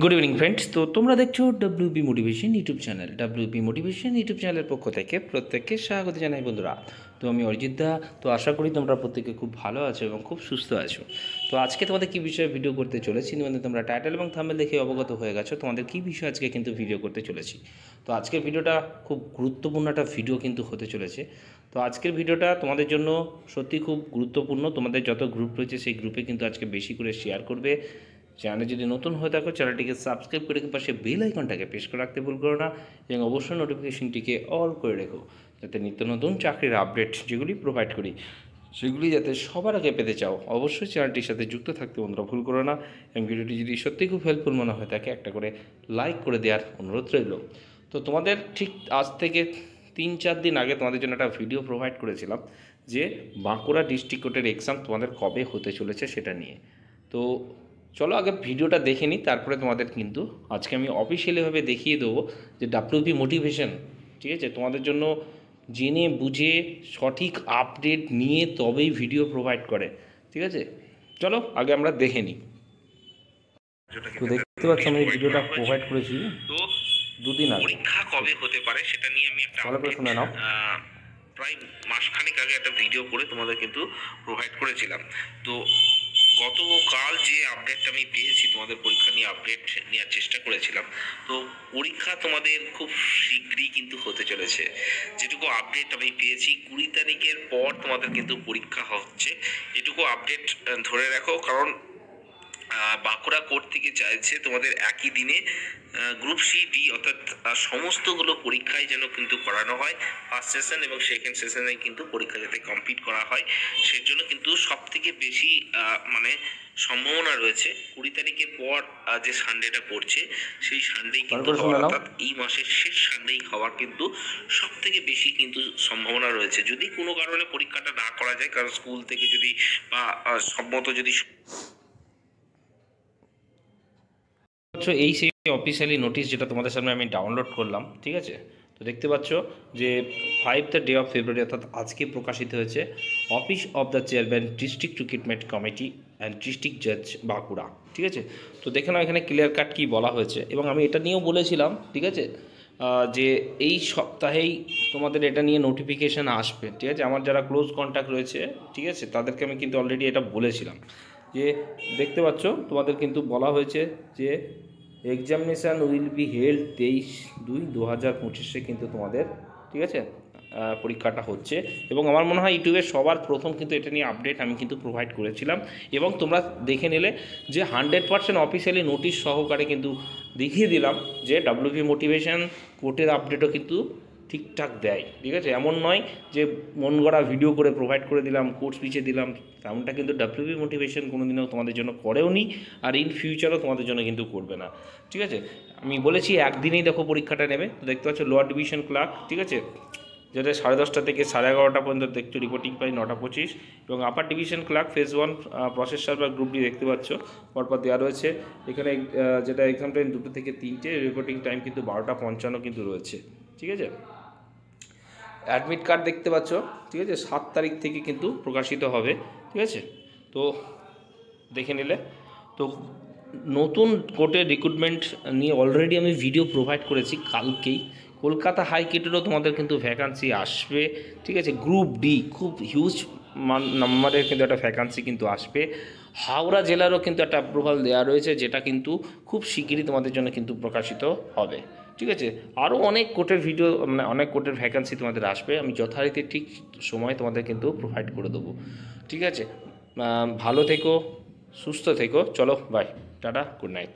Good evening friends. তো তোমরা দেখছো WB motivation YouTube channel. WB motivation YouTube চ্যানেলের পক্ষ থেকে প্রত্যেককে স্বাগত জানাই বন্ধুরা। তো আমি অরিজিৎ দা। তো আশা করি তোমরা প্রত্যেকে খুব ভালো আছো এবং খুব সুস্থ আছো। তো আজকে তোমাদের কী বিষয়ে ভিডিও করতে চলেছি, মানে তোমরা টাইটেল এবং থাম্বনেল দেখে অবগত হয়ে গেছো তোমাদের কী বিষয়ে আজকে কিন্তু ভিডিও করতে চলেছি। তো আজকের ভিডিওটা খুব গুরুত্বপূর্ণ একটা ভিডিও কিন্তু হতে চলেছে। তো আজকের ভিডিওটা তোমাদের জন্য সত্যি খুব গুরুত্বপূর্ণ। তোমাদের যত গ্রুপ রয়েছে সেই গ্রুপে কিন্তু আজকে বেশি করে শেয়ার করবে। চ্যানেলে যদি নতুন হয়ে থাকো চ্যানেলটিকে সাবস্ক্রাইব করে পাশে বেল আইকনটাকে প্রেস করে রাখতে ভুল করো না, এবং অবশ্যই নোটিফিকেশনটিকে অল করে রেখো, যাতে নিত্য নতুন চাকরির আপডেট যেগুলি প্রোভাইড করি সেগুলি যাতে সবার আগে পেতে চাও। অবশ্যই চ্যানেলটির সাথে যুক্ত থাকতে বন্ধুরা ভুল করো না, এবং ভিডিওটি যদি সত্যিই খুব হেল্পফুল মনে হয়ে থাকে একটা করে লাইক করে দেওয়ার অনুরোধ রইল। তো তোমাদের ঠিক আজ থেকে 3-4 দিন আগে তোমাদের জন্য একটা ভিডিও প্রোভাইড করেছিলাম যে বাঁকুড়া ডিস্ট্রিক্ট কোর্টের এক্সাম তোমাদের কবে হতে চলেছে সেটা নিয়ে। তো চলো আগে ভিডিওটা দেখে নিই, তারপরে তোমাদের কিন্তু আজকে আমি অফিসিয়ালিভাবে দেখিয়ে দেবো যে ডাব্লিউপি মোটিভেশন, ঠিক আছে, তোমাদের জন্য জেনে বুঝে সঠিক আপডেট নিয়ে তবেই ভিডিও প্রোভাইড করে। ঠিক আছে, চলো আগে আমরা দেখে নিই। তো দেখতে পাচ্ছ আমি ভিডিওটা প্রোভাইড করেছি তো 2 দিন আগে। পরীক্ষা কবে হতে পারে সেটা নিয়ে আমি একটা ভালো করে শুনে নাও। প্রায় মাসখানেক আগে একটা ভিডিও করে তোমাদের কিন্তু প্রোভাইড করেছিলাম। তো গতকাল যে আপডেটটা আমি পেয়েছি, তোমাদের পরীক্ষা নিয়ে আপডেট নেওয়ার চেষ্টা করেছিলাম। তো পরীক্ষা তোমাদের খুব শীঘ্রই কিন্তু হতে চলেছে। যেটুকু আপডেট আমি পেয়েছি 20 তারিখের পর তোমাদের কিন্তু পরীক্ষা হচ্ছে, এটুকু আপডেট ধরে রাখো। কারণ বাঁকুড়া কোর্ট থেকে চাইছে তোমাদের একই দিনে গ্রুপ সি ডি অর্থাৎ সমস্তগুলো পরীক্ষায় যেন কিন্তু করানো হয়। ফার্স্ট সেশন এবং সেকেন্ড সেশনে কিন্তু পরীক্ষা যাতে কমপ্লিট করা হয়, সেজন্য কিন্তু সব থেকে বেশি মানে সম্ভাবনা রয়েছে 20 তারিখের পর যে সানডেটা পড়ছে সেই সানডেই কিন্তু হওয়ার, অর্থাৎ এই মাসের শেষ সানডেই হওয়ার কিন্তু সব থেকে বেশি কিন্তু সম্ভাবনা রয়েছে। যদি কোনো কারণে পরীক্ষাটা না করা যায়, কারণ স্কুল থেকে যদি বা সম্মত যদি এই সেই অফিসিয়ালি নোটিশ যেটা তোমাদের সামনে আমি ডাউনলোড করলাম। ঠিক আছে, তো দেখতে পাচ্ছ যে 5 দ্য ডে অফ ফেব্রুয়ারি অর্থাৎ আজকে প্রকাশিত হয়েছে office of the chairman district recruitment committee and district জাজ বাঁকুড়া। ঠিক আছে, তো দেখে নাও এখানে ক্লিয়ার কাট কী বলা হয়েছে, এবং আমি এটা নিয়েও বলেছিলাম, ঠিক আছে, যে এই সপ্তাহেই তোমাদের এটা নিয়ে নোটিফিকেশান আসবে। ঠিক আছে, আমার যারা ক্লোজ কন্ট্যাক্ট রয়েছে, ঠিক আছে, তাদেরকে আমি কিন্তু অলরেডি এটা বলেছিলাম যে দেখতে পাচ্ছ তোমাদের কিন্তু বলা হয়েছে যে এক্সামিনেশান উইল বি হেল্ড 23/2/2025 কিন্তু তোমাদের, ঠিক আছে, পরীক্ষাটা হচ্ছে। এবং আমার মনে হয় ইউটিউবে সবার প্রথম কিন্তু এটা নিয়ে আপডেট আমি কিন্তু প্রোভাইড করেছিলাম, এবং তোমরা দেখে নিলে যে 100% অফিসিয়ালি নোটিশ সহকারে কিন্তু দেখিয়ে দিলাম যে ডাব্লিউপি মোটিভেশন কোর্টের আপডেটও কিন্তু ঠিকঠাক দেয়। ঠিক আছে, এমন নয় যে মন গড়া ভিডিও করে প্রোভাইড করে দিলাম, কোর্স পিছিয়ে দিলাম, তেমনটা কিন্তু ডাব্লিউপি মোটিভেশন কোনোদিনও তোমাদের জন্য করেও নি, আর ইন ফিউচারও তোমাদের জন্য কিন্তু করবে না। ঠিক আছে, আমি বলেছি একদিনেই দেখো পরীক্ষাটা নেবে। তো দেখতে পাচ্ছ লোয়ার ডিভিশন ক্লার্ক, ঠিক আছে, যেটা 10:30 থেকে 11:30 পর্যন্ত দেখছো রিপোর্টিং পাই 9:25, এবং upper division clerk phase 1 processor বা গ্রুপ ডি দেখতে পাচ্ছ পরপর দেওয়া রয়েছে। এখানে যেটা এক্সাম টাইম 2টো থেকে 3টে, রিপোর্টিং টাইম কিন্তু 12:55 কিন্তু রয়েছে। ঠিক আছে, অ্যাডমিট কার্ড দেখতে পাচ্ছ, ঠিক আছে, 7 তারিখ থেকে কিন্তু প্রকাশিত হবে। ঠিক আছে, তো দেখে নিলে। তো নতুন কোর্টের রিক্রুটমেন্ট নিয়ে অলরেডি আমি ভিডিও প্রোভাইড করেছি কালকেই। কলকাতা হাইকোর্টেরও তোমাদের কিন্তু ভ্যাকান্সি আসবে। ঠিক আছে, গ্রুপ ডি খুব হিউজ নাম্বারের কিন্তু একটা ভ্যাকান্সি কিন্তু আসবে। হাওড়া জেলারও কিন্তু একটা অ্যাপ্রুভাল দেওয়া রয়েছে, যেটা কিন্তু খুব শিগগিরই তোমাদের জন্য কিন্তু প্রকাশিত হবে। ঠিক আছে, আরও অনেক কোর্টের ভিডিও, মানে অনেক কোর্টের ভ্যাকান্সি তোমাদের আসবে, আমি যথারীতি ঠিক সময় তোমাদের কিন্তু প্রোভাইড করে দেবো। ঠিক আছে, ভালো থেকো, সুস্থ থেকো, চলো বাই, টাটা, গুড নাইট।